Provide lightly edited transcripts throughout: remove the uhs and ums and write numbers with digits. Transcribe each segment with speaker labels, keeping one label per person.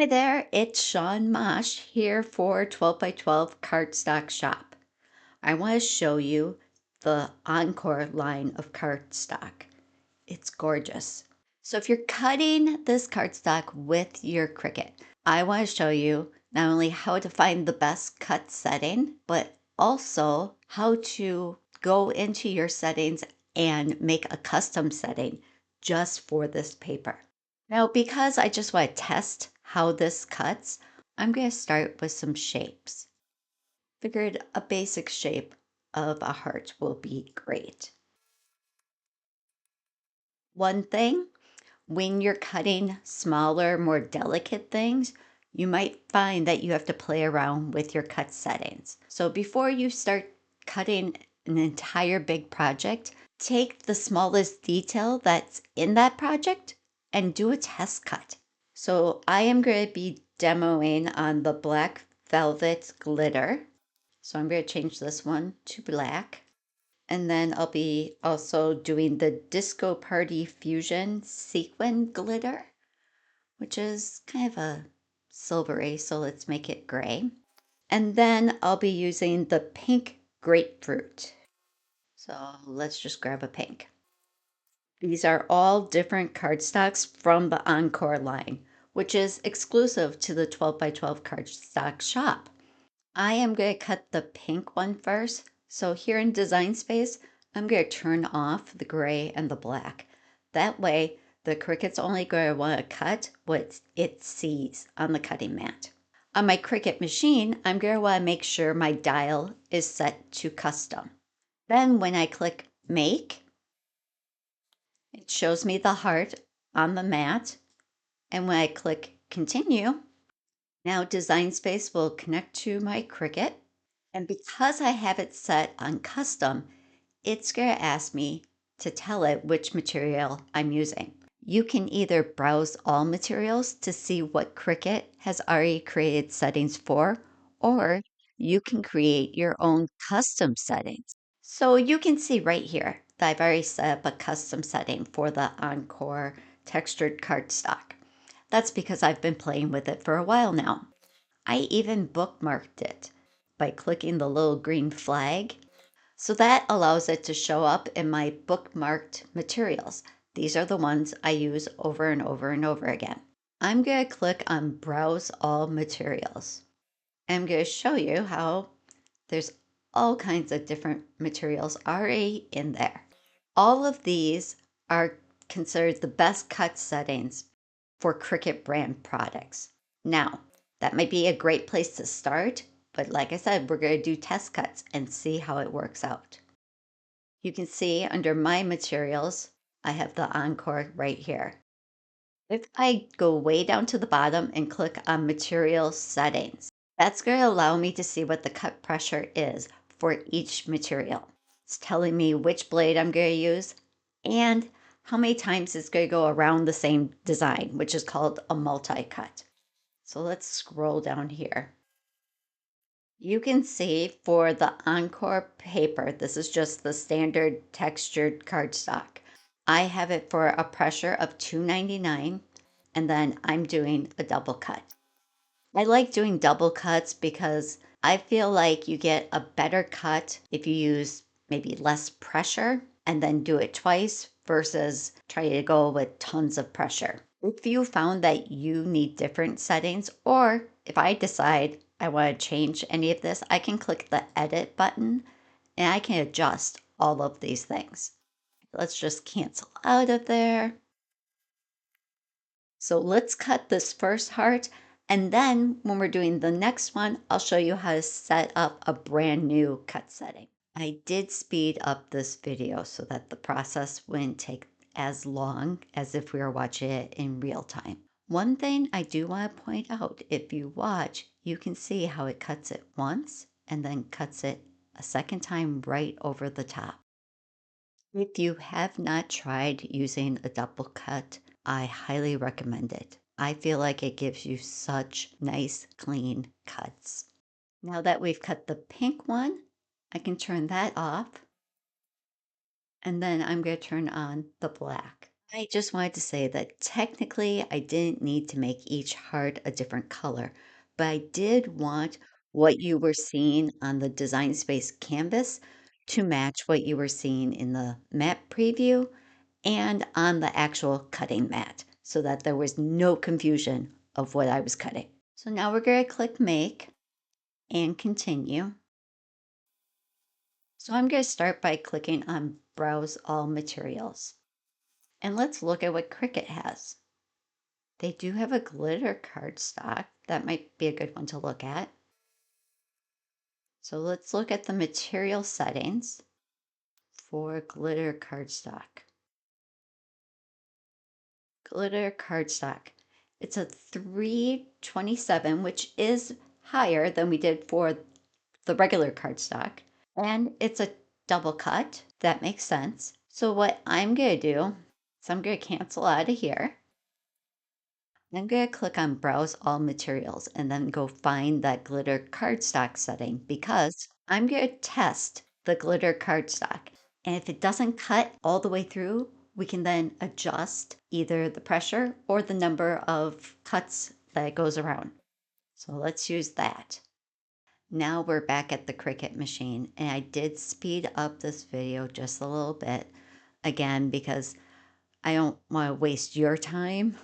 Speaker 1: Hi there, it's Shawn Mosch here for 12 by 12 Cardstock Shop. I want to show you the Encore line of cardstock. It's gorgeous. So if you're cutting this cardstock with your Cricut, I want to show you not only how to find the best cut setting, but also how to go into your settings and make a custom setting just for this paper. Now, because I just want to test how this cuts, I'm going to start with some shapes. Figured a basic shape of a heart will be great. One thing, when you're cutting smaller, more delicate things, you might find that you have to play around with your cut settings. So before you start cutting an entire big project, take the smallest detail that's in that project and do a test cut. So I am going to be demoing on the black velvet glitter. So I'm going to change this one to black. And then I'll be also doing the Disco Party Fusion Sequin glitter, which is kind of a silvery, so let's make it gray. And then I'll be using the pink grapefruit. So let's just grab a pink. These are all different cardstocks from the Encore line, which is exclusive to the 12 by 12 cardstock shop. I am going to cut the pink one first. So here in Design Space, I'm going to turn off the gray and the black. That way, the Cricut's only going to want to cut what it sees on the cutting mat. On my Cricut machine, I'm going to want to make sure my dial is set to custom. Then when I click Make, it shows me the heart on the mat. And when I click Continue, now Design Space will connect to my Cricut. And because I have it set on custom, it's going to ask me to tell it which material I'm using. You can either browse all materials to see what Cricut has already created settings for, or you can create your own custom settings. So you can see right here that I've already set up a custom setting for the Encore Textured Cardstock. That's because I've been playing with it for a while now. I even bookmarked it by clicking the little green flag. So that allows it to show up in my bookmarked materials. These are the ones I use over and over and over again. I'm going to click on Browse All Materials. I'm going to show you how there's all kinds of different materials already in there. All of these are considered the best cut settings for Cricut brand products. Now, that might be a great place to start, but like I said, we're going to do test cuts and see how it works out. You can see under my materials, I have the Encore right here. If I go way down to the bottom and click on material settings, that's going to allow me to see what the cut pressure is for each material. It's telling me which blade I'm going to use and how many times it's going to go around the same design, which is called a multi-cut. So let's scroll down here. You can see for the Encore paper, this is just the standard textured cardstock. I have it for a pressure of 299, and then I'm doing a double cut. I like doing double cuts because I feel like you get a better cut if you use maybe less pressure and then do it twice versus try to go with tons of pressure. If you found that you need different settings, or if I decide I want to change any of this, I can click the edit button and I can adjust all of these things. Let's just cancel out of there. So let's cut this first heart, and then when we're doing the next one, I'll show you how to set up a brand new cut setting. I did speed up this video so that the process wouldn't take as long as if we were watching it in real time. One thing I do want to point out, if you watch, you can see how it cuts it once and then cuts it a second time right over the top. If you have not tried using a double cut, I highly recommend it. I feel like it gives you such nice, clean cuts. Now that we've cut the pink one, I can turn that off. And then I'm going to turn on the black. I just wanted to say that technically I didn't need to make each heart a different color, but I did want what you were seeing on the Design Space canvas to match what you were seeing in the mat preview and on the actual cutting mat so that there was no confusion of what I was cutting. So now we're going to click Make and Continue. So I'm going to start by clicking on Browse All Materials. And let's look at what Cricut has. They do have a glitter cardstock. That might be a good one to look at. So let's look at the material settings for glitter cardstock. Glitter cardstock. It's a 327, which is higher than we did for the regular cardstock. And it's a double cut. That makes sense. So what I'm going to do is I'm going to cancel out of here. I'm going to click on Browse All Materials and then go find that glitter cardstock setting because I'm going to test the glitter cardstock. And if it doesn't cut all the way through, we can then adjust either the pressure or the number of cuts that it goes around. So let's use that. Now we're back at the Cricut machine, and I did speed up this video just a little bit, again, because I don't want to waste your time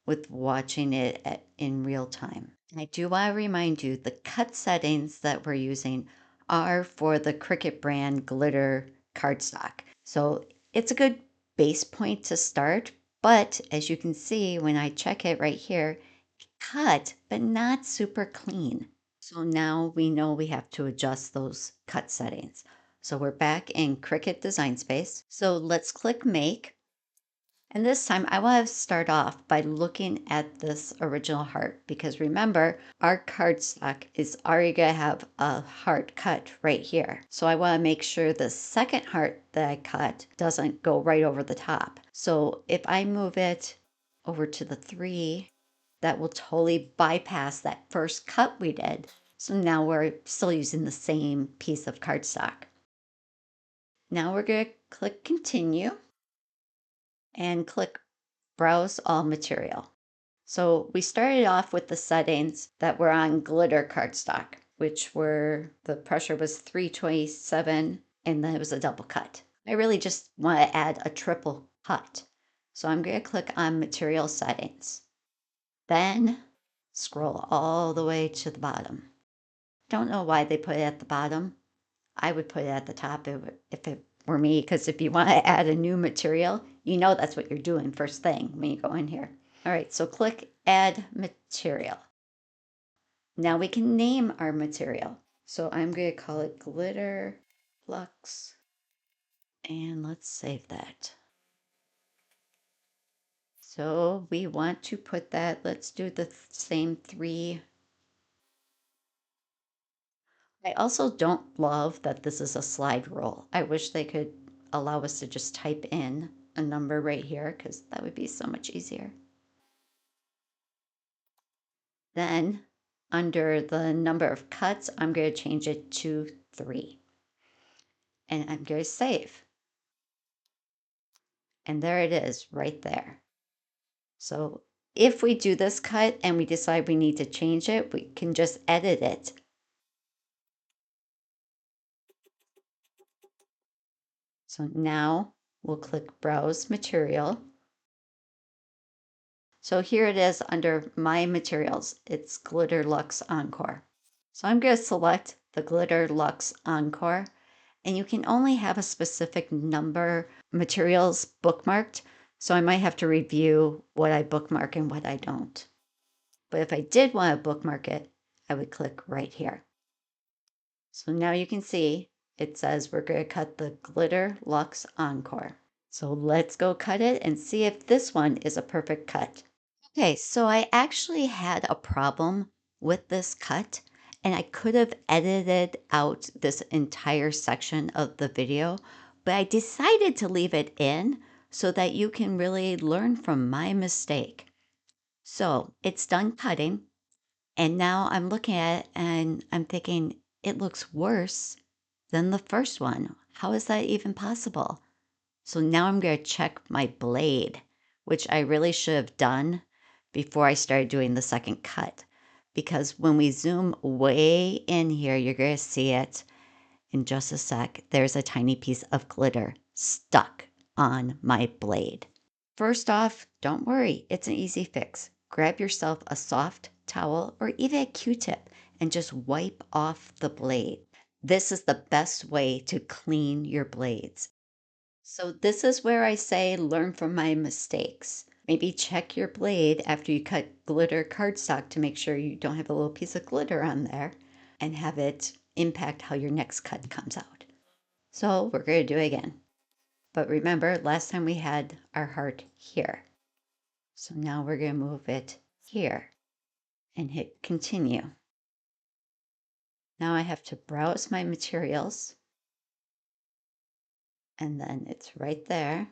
Speaker 1: with watching it in real time. And I do want to remind you the cut settings that we're using are for the Cricut brand glitter cardstock. So it's a good base point to start, but as you can see when I check it right here, it cut, but not super clean. So now we know we have to adjust those cut settings. So we're back in Cricut Design Space. So let's click Make. And this time I want to start off by looking at this original heart because remember, our cardstock is already going to have a heart cut right here. So I want to make sure the second heart that I cut doesn't go right over the top. So if I move it over to the 3, that will totally bypass that first cut we did. So now we're still using the same piece of cardstock. Now we're going to click Continue and click Browse All Material. So we started off with the settings that were on glitter cardstock, which were the pressure was 327 and then it was a double cut. I really just want to add a triple cut. So I'm going to click on Material Settings. Then scroll all the way to the bottom. Don't know why they put it at the bottom. I would put it at the top if it were me, because if you want to add a new material, you know that's what you're doing first thing when you go in here. All right, so click Add Material. Now we can name our material. So I'm going to call it Glitter Luxe, and let's save that. So we want to put that, let's do the same 3. I also don't love that this is a slide rule. I wish they could allow us to just type in a number right here because that would be so much easier. Then under the number of cuts, I'm going to change it to 3. And I'm going to save. And there it is right there. So if we do this cut and we decide we need to change it, we can just edit it. So now we'll click Browse Material. So here it is under My Materials. It's Glitter Luxe Encore. So I'm going to select the Glitter Luxe Encore, and you can only have a specific number materials bookmarked. So I might have to review what I bookmark and what I don't. But if I did want to bookmark it, I would click right here. So now you can see it says we're going to cut the Glitter Luxe Encore. So let's go cut it and see if this one is a perfect cut. Okay, so I actually had a problem with this cut, and I could have edited out this entire section of the video, but I decided to leave it in so that you can really learn from my mistake. So it's done cutting, and now I'm looking at it and I'm thinking it looks worse than the first one. How is that even possible? So now I'm going to check my blade. which I really should have done before I started doing the second cut. Because when we zoom way in here, you're going to see it in just a sec. There's a tiny piece of glitter stuck on my blade. First off, don't worry, it's an easy fix. Grab yourself a soft towel or even a Q-tip and just wipe off the blade. This is the best way to clean your blades. So this is where I say learn from my mistakes. Maybe check your blade after you cut glitter cardstock to make sure you don't have a little piece of glitter on there and have it impact how your next cut comes out. So we're going to do it again. But remember, last time we had our heart here. So now we're going to move it here and hit continue. Now I have to browse my materials and then it's right there.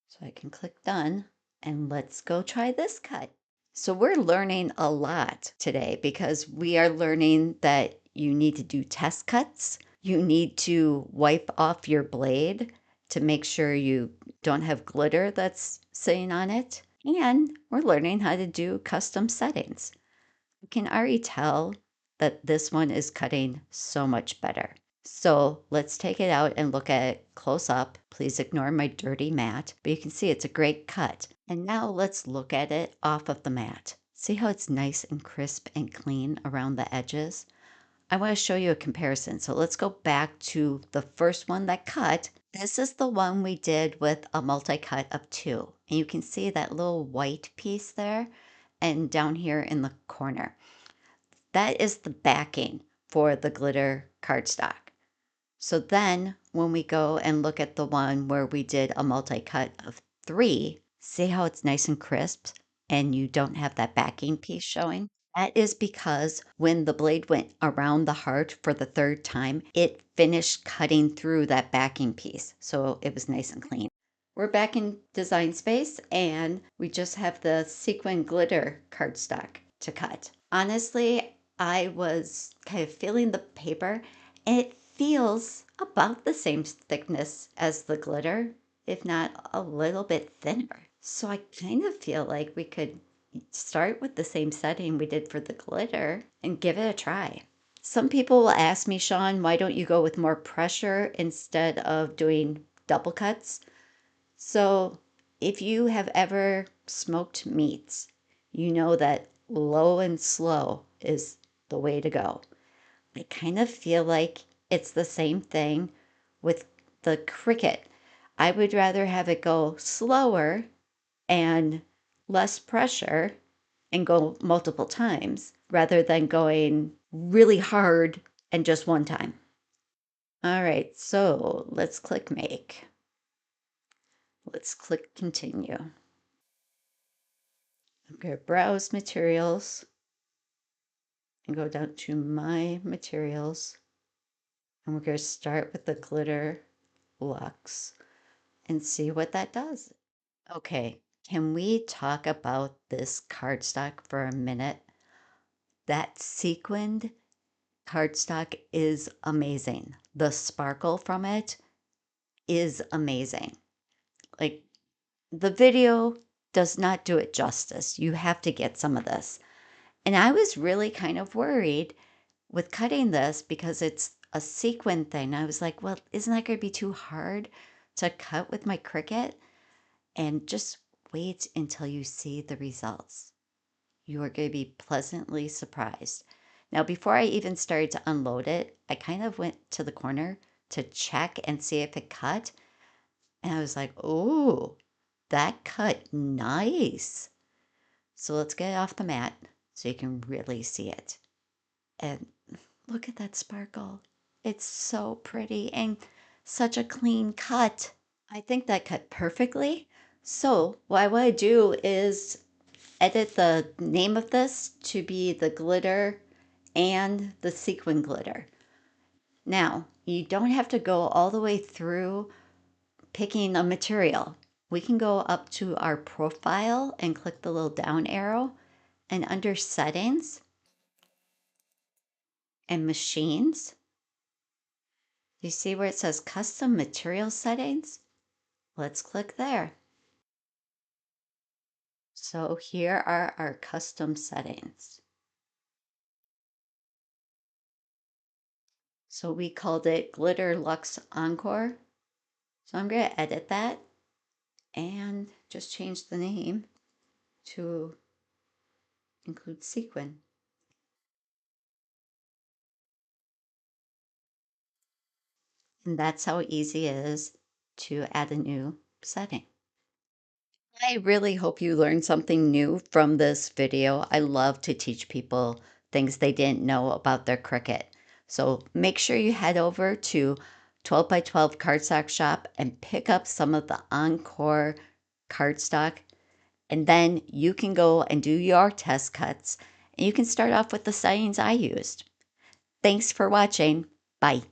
Speaker 1: So I can click done and let's go try this cut. So we're learning a lot today because we are learning that you need to do test cuts. You need to wipe off your blade to make sure you don't have glitter that's sitting on it. And we're learning how to do custom settings. You can already tell that this one is cutting so much better. So let's take it out and look at it close up. Please ignore my dirty mat, but you can see it's a great cut. And now let's look at it off of the mat. See how it's nice and crisp and clean around the edges? I want to show you a comparison. So let's go back to the first one that cut. This is the one we did with a multi-cut of 2. And you can see that little white piece there and down here in the corner. That is the backing for the glitter cardstock. So then when we go and look at the one where we did a multi-cut of 3, see how it's nice and crisp and you don't have that backing piece showing? That is because when the blade went around the heart for the 3rd time, it finished cutting through that backing piece. So it was nice and clean. We're back in Design Space and we just have the Sequin glitter cardstock to cut. Honestly, I was kind of feeling the paper and it feels about the same thickness as the glitter, if not a little bit thinner. So I kind of feel like we could start with the same setting we did for the glitter and give it a try. Some people will ask me, Shawn, why don't you go with more pressure instead of doing double cuts? So if you have ever smoked meats, you know that low and slow is the way to go. I kind of feel like it's the same thing with the Cricut. I would rather have it go slower and less pressure and go multiple times rather than going really hard and just one time. All right, so let's click make. Let's click continue. I'm going to browse materials and go down to my materials. And we're going to start with the glitter Luxe and see what that does. Okay, can we talk about this cardstock for a minute? That sequined cardstock is amazing. The sparkle from it is amazing. Like, the video does not do it justice. You have to get some of this. And I was really kind of worried with cutting this because it's a sequin thing. I was like, well, isn't that going to be too hard to cut with my Cricut? And just wait until you see the results. You are going to be pleasantly surprised. Now, before I even started to unload it, I kind of went to the corner to check and see if it cut. And I was like, oh, that cut nice. So let's get it off the mat so you can really see it. And look at that sparkle. It's so pretty and such a clean cut. I think that cut perfectly. So what I want to do is edit the name of this to be the glitter and the sequin glitter. Now, you don't have to go all the way through picking a material. We can go up to our profile and click the little down arrow, and under settings and machines, you see where it says custom material settings? Let's click there. So here are our custom settings. So we called it Glitter Luxe Encore. So I'm going to edit that and just change the name to include Sequin. And that's how easy it is to add a new setting. I really hope you learned something new from this video. I love to teach people things they didn't know about their Cricut. So make sure you head over to 12 by 12 Cardstock Shop and pick up some of the Encore cardstock. And then you can go and do your test cuts. And you can start off with the settings I used. Thanks for watching. Bye.